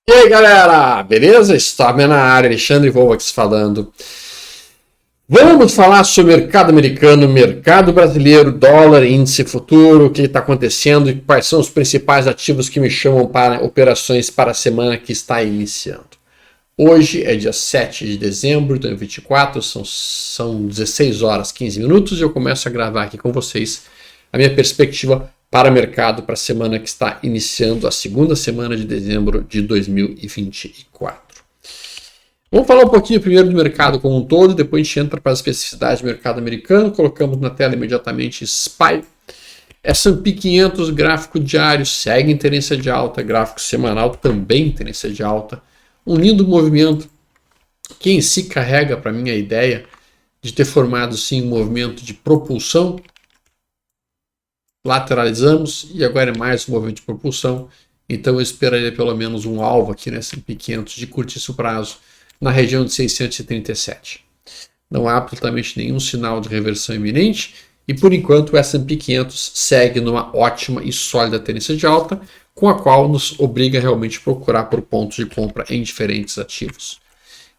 E aí galera, beleza? Storm na área, Alexandre Volvax falando. Vamos falar sobre mercado americano, mercado brasileiro, dólar, índice futuro, o que está acontecendo e quais são os principais ativos que me chamam para operações para a semana que está iniciando. Hoje é dia 7 de dezembro de 2024, são 16 horas 15 minutos e eu começo a gravar aqui com vocês a minha perspectiva para o mercado para a semana que está iniciando, a segunda semana de dezembro de 2024. Vamos falar um pouquinho primeiro do mercado como um todo, depois a gente entra para as especificidades do mercado americano. Colocamos na tela imediatamente SPY. S&P 500, gráfico diário, segue em tendência de alta, gráfico semanal também em tendência de alta. Um lindo movimento que em si carrega para mim a ideia de ter formado sim um movimento de propulsão. Lateralizamos e agora é mais um movimento de propulsão. Então eu esperaria pelo menos um alvo aqui no S&P 500 de curtíssimo prazo na região de 637. Não há absolutamente nenhum sinal de reversão iminente e por enquanto o S&P 500 segue numa ótima e sólida tendência de alta, com a qual nos obriga realmente a procurar por pontos de compra em diferentes ativos.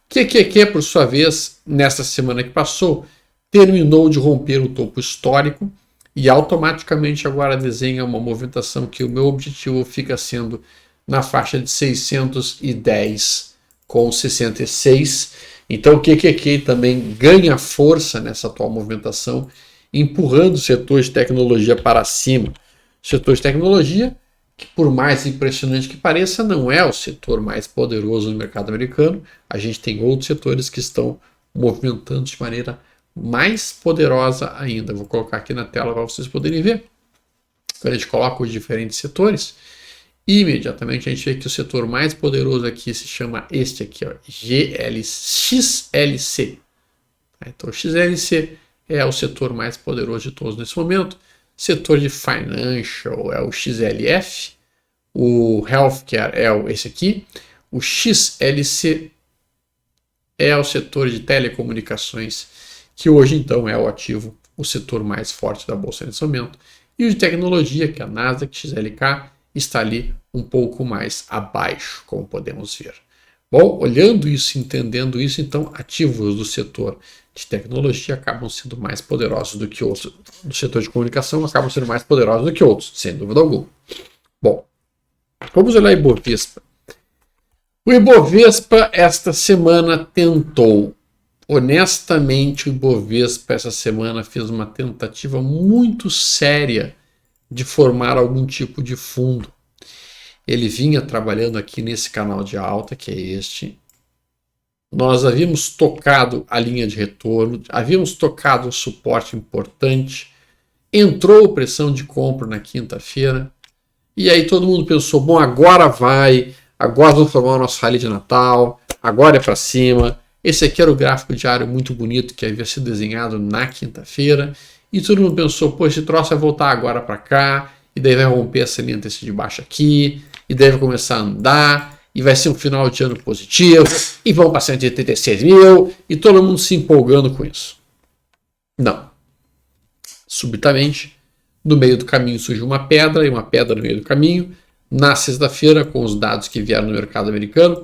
QQQ, por sua vez, nesta semana que passou, terminou de romper o topo histórico e automaticamente agora desenha uma movimentação que o meu objetivo fica sendo na faixa de 610,66. Então o QQQ também ganha força nessa atual movimentação, empurrando o setor de tecnologia para cima. O setor de tecnologia, que por mais impressionante que pareça, não é o setor mais poderoso no mercado americano. A gente tem outros setores que estão movimentando de maneira mais poderosa ainda. Vou colocar aqui na tela para vocês poderem ver. Quando a gente coloca os diferentes setores, imediatamente a gente vê que o setor mais poderoso aqui se chama este aqui, ó, XLC. Então o XLC é o setor mais poderoso de todos nesse momento. Setor de financial é o XLF, o healthcare é esse aqui, o XLC é o setor de telecomunicações, que hoje então é o ativo, o setor mais forte da bolsa nesse momento, e o de tecnologia, que é a Nasdaq XLK, está ali um pouco mais abaixo, como podemos ver. Bom, olhando isso, entendendo isso, então ativos do setor de tecnologia acabam sendo mais poderosos do que outros, do setor de comunicação acabam sendo mais poderosos do que outros, sem dúvida alguma. Bom, vamos olhar o Ibovespa. O Ibovespa esta semana tentou. Honestamente, o Ibovespa essa semana fez uma tentativa muito séria de formar algum tipo de fundo. Ele vinha trabalhando aqui nesse canal de alta, que é este. Nós havíamos tocado a linha de retorno, havíamos tocado um suporte importante, entrou pressão de compra na quinta-feira, e aí todo mundo pensou, bom, agora vai, agora vamos formar o nosso rally de Natal, agora é para cima. Esse aqui era o gráfico diário muito bonito que havia sido desenhado na quinta-feira, e todo mundo pensou, pô, esse troço vai voltar agora para cá, e daí vai romper essa linha de baixo aqui, e daí vai começar a andar, e vai ser um final de ano positivo, e vão para 186 mil, e todo mundo se empolgando com isso. Não. Subitamente, no meio do caminho surgiu uma pedra, e uma pedra no meio do caminho. Na sexta-feira, com os dados que vieram no mercado americano,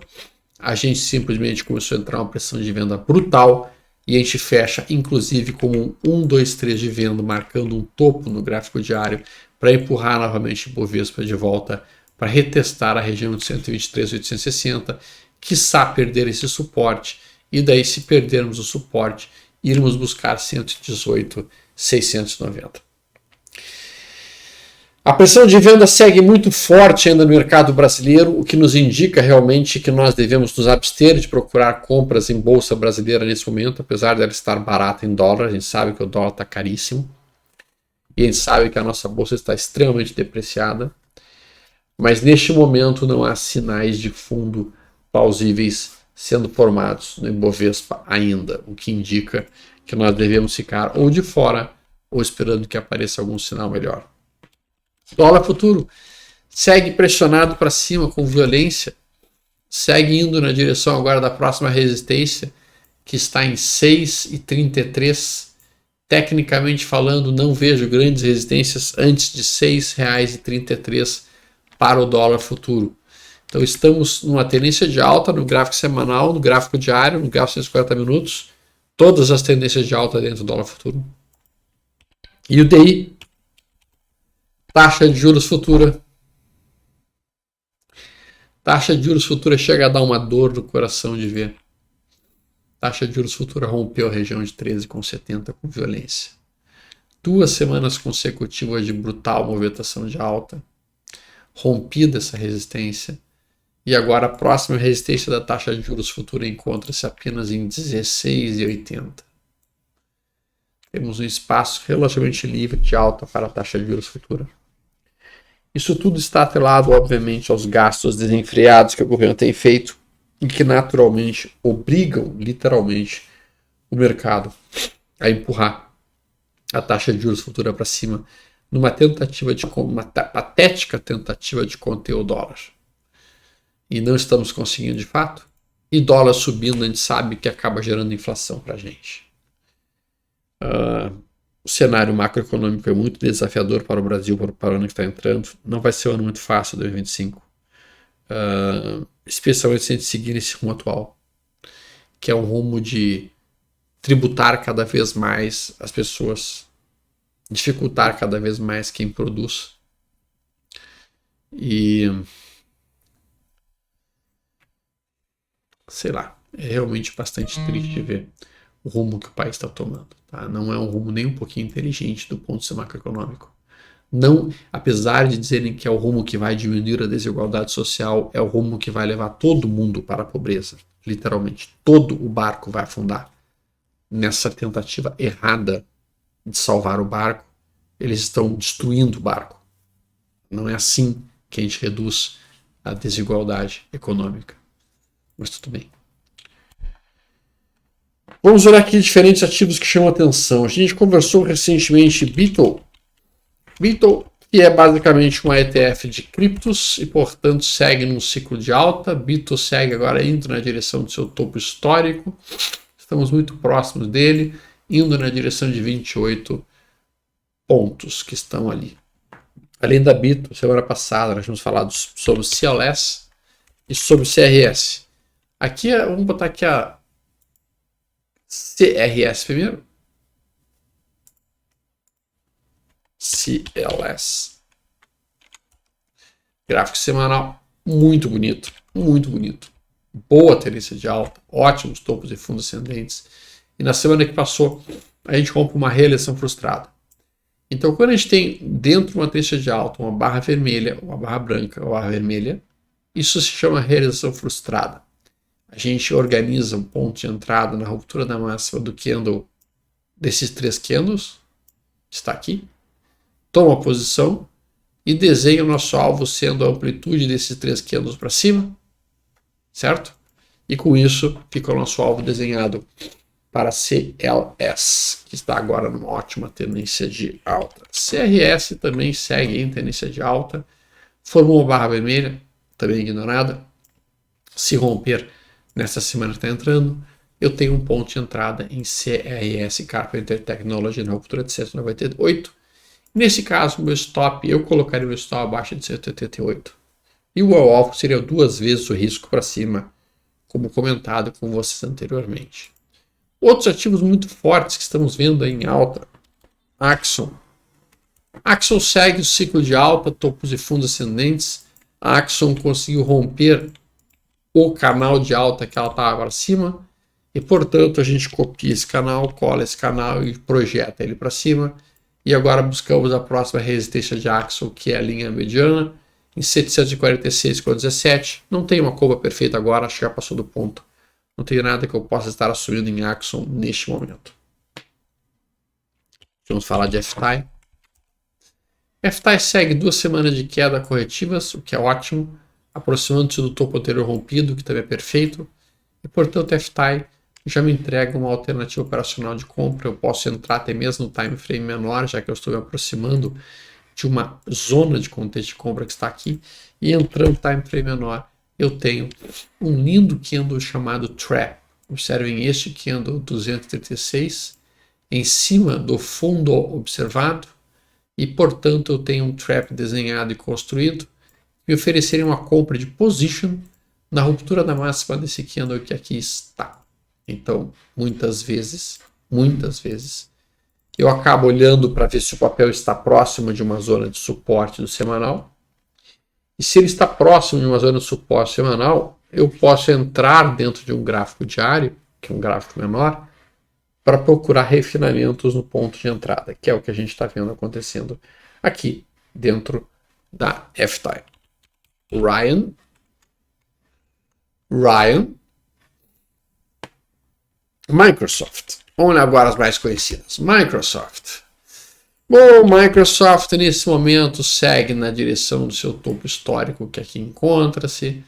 a gente simplesmente começou a entrar uma pressão de venda brutal, e a gente fecha, inclusive, com um 1, 2, 3 de venda, marcando um topo no gráfico diário, para empurrar novamente o Ibovespa de volta para retestar a região de 123.860, quiçá perder esse suporte, e daí se perdermos o suporte, irmos buscar 118.690. A pressão de venda segue muito forte ainda no mercado brasileiro, o que nos indica realmente que nós devemos nos abster de procurar compras em bolsa brasileira nesse momento, apesar dela estar barata em dólar. A gente sabe que o dólar está caríssimo, e a gente sabe que a nossa bolsa está extremamente depreciada. Mas neste momento não há sinais de fundo plausíveis sendo formados no Ibovespa ainda, o que indica que nós devemos ficar ou de fora ou esperando que apareça algum sinal melhor. Dólar futuro segue pressionado para cima com violência, segue indo na direção agora da próxima resistência, que está em 6,33. Tecnicamente falando, não vejo grandes resistências antes de R$ 6,33 para o dólar futuro. Então estamos numa tendência de alta no gráfico semanal, no gráfico diário, no gráfico de 140 minutos, todas as tendências de alta dentro do dólar futuro. E o DI, taxa de juros futura. Taxa de juros futura chega a dar uma dor no coração de ver. Taxa de juros futura rompeu a região de 13,70 com violência. 2 semanas consecutivas de brutal movimentação de alta. Rompida essa resistência. E agora a próxima resistência da taxa de juros futura encontra-se apenas em 16,80. Temos um espaço relativamente livre de alta para a taxa de juros futura. Isso tudo está atrelado, obviamente, aos gastos desenfreados que o governo tem feito e que naturalmente obrigam, literalmente, o mercado a empurrar a taxa de juros futura para cima numa patética tentativa de conter o dólar. E não estamos conseguindo de fato. E dólar subindo, a gente sabe que acaba gerando inflação para a gente. O cenário macroeconômico é muito desafiador para o Brasil, para o ano que está entrando. Não vai ser um ano muito fácil, 2025. Especialmente se a gente seguir nesse rumo atual, que é um rumo de tributar cada vez mais as pessoas, dificultar cada vez mais quem produz. E sei lá, é realmente bastante triste de ver o rumo que o país está tomando. Tá? Não é um rumo nem um pouquinho inteligente do ponto de vista macroeconômico. Não, apesar de dizerem que é o rumo que vai diminuir a desigualdade social, é o rumo que vai levar todo mundo para a pobreza. Literalmente, todo o barco vai afundar. Nessa tentativa errada de salvar o barco, eles estão destruindo o barco. Não é assim que a gente reduz a desigualdade econômica. Mas tudo bem. Vamos olhar aqui diferentes ativos que chamam a atenção. A gente conversou recentemente Beetle, que é basicamente uma ETF de criptos e, portanto, segue num ciclo de alta. Beetle segue agora indo na direção do seu topo histórico. Estamos muito próximos dele, indo na direção de 28 pontos que estão ali. Além da Beetle, semana passada nós tínhamos falado sobre o CLS e sobre o CRS. Aqui, vamos botar aqui a CRS primeiro. CLS. Gráfico semanal muito bonito, muito bonito. Boa tendência de alta, ótimos topos e fundos ascendentes. E na semana que passou, a gente rompe uma reeleição frustrada. Então, quando a gente tem dentro de uma tendência de alta uma barra vermelha, uma barra branca, uma barra vermelha, isso se chama realização frustrada. A gente organiza um ponto de entrada na ruptura da máxima do candle desses 3 candles, está aqui, toma a posição e desenha o nosso alvo sendo a amplitude desses 3 candles para cima, certo? E com isso fica o nosso alvo desenhado para CLS, que está agora numa ótima tendência de alta. CRS também segue em tendência de alta, formou uma barra vermelha, também ignorada. Se romper nessa semana que está entrando, eu tenho um ponto de entrada em CRS Carpenter Technology na ruptura de 198. Nesse caso, meu stop, eu colocaria o stop abaixo de 188. E o alvo seria 2 vezes o risco para cima, como comentado com vocês anteriormente. Outros ativos muito fortes que estamos vendo em alta. Axon. Axon segue o ciclo de alta, topos e fundos ascendentes. A Axon conseguiu romper o canal de alta que ela estava para cima. E, portanto, a gente copia esse canal, cola esse canal e projeta ele para cima. E agora buscamos a próxima resistência de Axon, que é a linha mediana, em 746,17. Não tem uma curva perfeita agora, acho que já passou do ponto. Não tem nada que eu possa estar assumindo em Axon neste momento. Vamos falar de FTAI. FTAI segue 2 semanas de queda corretivas, o que é ótimo, aproximando-se do topo anterior rompido, que também é perfeito. E, portanto, FTAI já me entrega uma alternativa operacional de compra. Eu posso entrar até mesmo no time frame menor, já que eu estou me aproximando de uma zona de contexto de compra que está aqui. E entrando no time frame menor, eu tenho um lindo candle chamado Trap. Observem este candle 236 em cima do fundo observado e, portanto, eu tenho um Trap desenhado e construído me oferecerem uma compra de position na ruptura da máxima desse candle que aqui está. Então, muitas vezes, eu acabo olhando para ver se o papel está próximo de uma zona de suporte do semanal. E se ele está próximo de uma zona de suporte semanal, eu posso entrar dentro de um gráfico diário, que é um gráfico menor, para procurar refinamentos no ponto de entrada, que é o que a gente está vendo acontecendo aqui dentro da F-Time. Ryan, Microsoft. Vamos olhar agora as mais conhecidas. Microsoft. Bom, Microsoft nesse momento segue na direção do seu topo histórico que aqui encontra-se.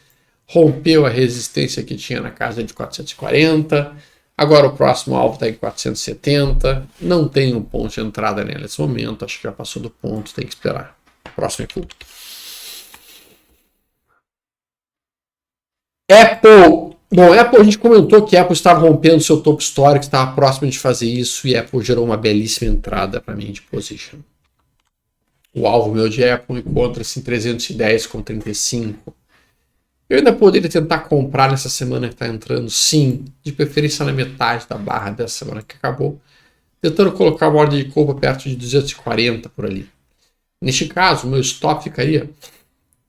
Rompeu a resistência que tinha na casa de 440. Agora o próximo alvo está em 470. Não tem um ponto de entrada nele nesse momento. Acho que já passou do ponto, tem que esperar. Próximo é tudo. Apple. Bom, Apple, a gente comentou que a Apple estava rompendo seu topo histórico, estava próximo de fazer isso, e a Apple gerou uma belíssima entrada para mim de position. O alvo meu de Apple encontra-se em 310,35. Eu ainda poderia tentar comprar nessa semana que está entrando, sim, de preferência na metade da barra dessa semana que acabou, tentando colocar uma ordem de compra perto de 240 por ali. Neste caso, meu stop ficaria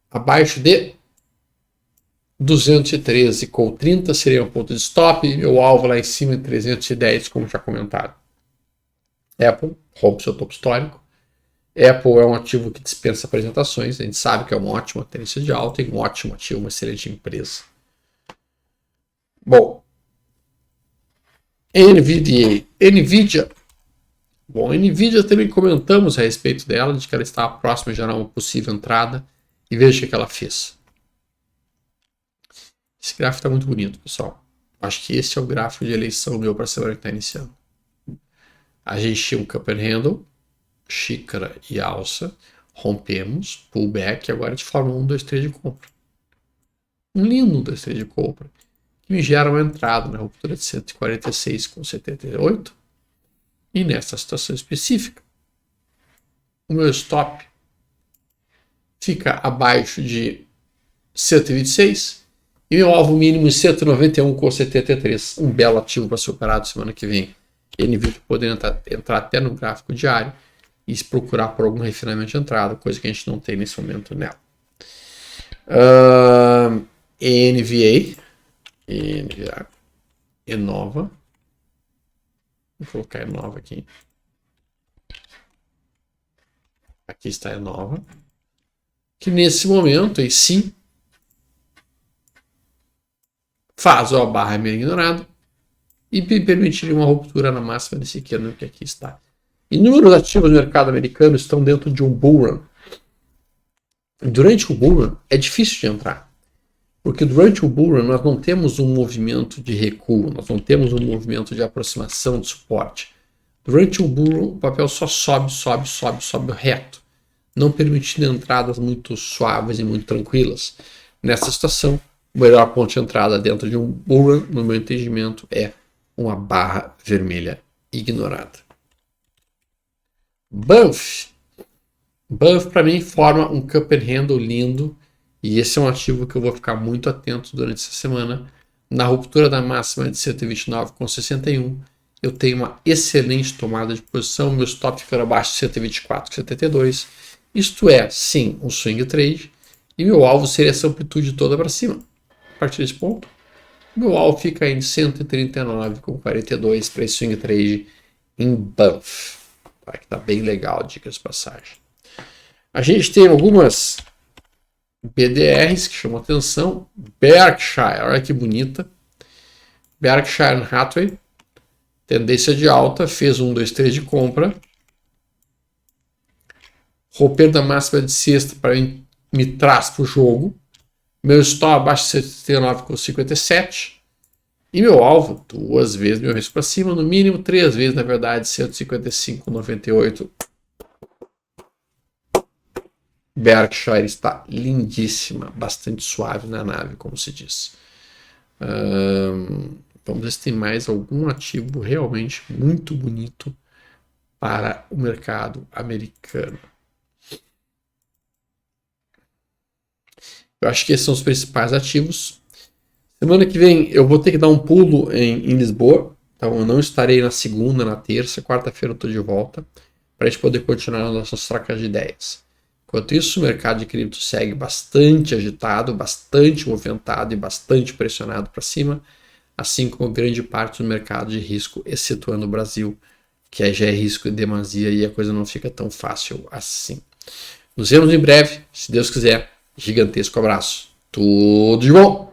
abaixo de 213,30 seria um ponto de stop, e meu alvo lá em cima em 310, como já comentado. Apple rompe seu topo histórico. Apple é um ativo que dispensa apresentações, a gente sabe que é uma ótima tendência de alta e um ótimo ativo, uma excelente empresa. Bom, NVIDIA. Bom, NVIDIA também comentamos a respeito dela, de que ela estava próxima de gerar uma possível entrada, e veja o que ela fez. Esse gráfico está muito bonito, pessoal. Acho que esse é o gráfico de eleição meu para a semana que está iniciando. A gente tinha um cup and handle, xícara e alça, rompemos, pullback, agora de forma 1, 2, 3 de compra. Um lindo 1, 2, 3 de compra, que me gera uma entrada na ruptura de 146,78. E nessa situação específica, o meu stop fica abaixo de 126 e meu alvo mínimo em 191,73. Um belo ativo para ser operado semana que vem. NVIDIA poder entrar até no gráfico diário e se procurar por algum refinamento de entrada, coisa que a gente não tem nesse momento nela. Enova. Vou colocar Enova aqui. Aqui está Enova. Que nesse momento, aí sim, faz a barra meio ignorada e permitiria uma ruptura na máxima desse candle que aqui está. Inúmeros ativos do mercado americano estão dentro de um bull run. Durante o bull run é difícil de entrar, porque durante o bull run nós não temos um movimento de recuo, nós não temos um movimento de aproximação de suporte. Durante o bull run o papel só sobe reto, não permitindo entradas muito suaves e muito tranquilas. Nessa situação, o melhor ponto de entrada dentro de um bull run, no meu entendimento, é uma barra vermelha ignorada. Banff para mim forma um cup and handle lindo, e esse é um ativo que eu vou ficar muito atento durante essa semana. Na ruptura da máxima de 129,61, eu tenho uma excelente tomada de posição, meu stop fica abaixo de 124,72. Isto é, sim, um swing trade, e meu alvo seria essa amplitude toda para cima. A partir desse ponto, meu alvo fica em 139,42 para esse swing trade em Banff. Tá, que tá bem legal, dicas de passagem. A gente tem algumas BDRs que chamam atenção. Berkshire, olha que bonita. Berkshire Hathaway, tendência de alta, fez 1, 2, 3 de compra. Romper da máxima de sexta para mim me traz para o jogo. Meu stop abaixo de 79,57. E meu alvo, 2 vezes meu risco para cima, no mínimo 3 vezes, na verdade, 155,98. Berkshire está lindíssima, bastante suave na nave, como se diz. Vamos ver se tem mais algum ativo realmente muito bonito para o mercado americano. Eu acho que esses são os principais ativos. Semana que vem eu vou ter que dar um pulo em Lisboa, então eu não estarei na segunda, na terça, quarta-feira eu estou de volta, para a gente poder continuar as nossas trocas de ideias. Enquanto isso, o mercado de cripto segue bastante agitado, bastante movimentado e bastante pressionado para cima, assim como grande parte do mercado de risco, excetuando o Brasil, que já é risco de demasia e a coisa não fica tão fácil assim. Nos vemos em breve, se Deus quiser. Gigantesco abraço. Tudo de bom!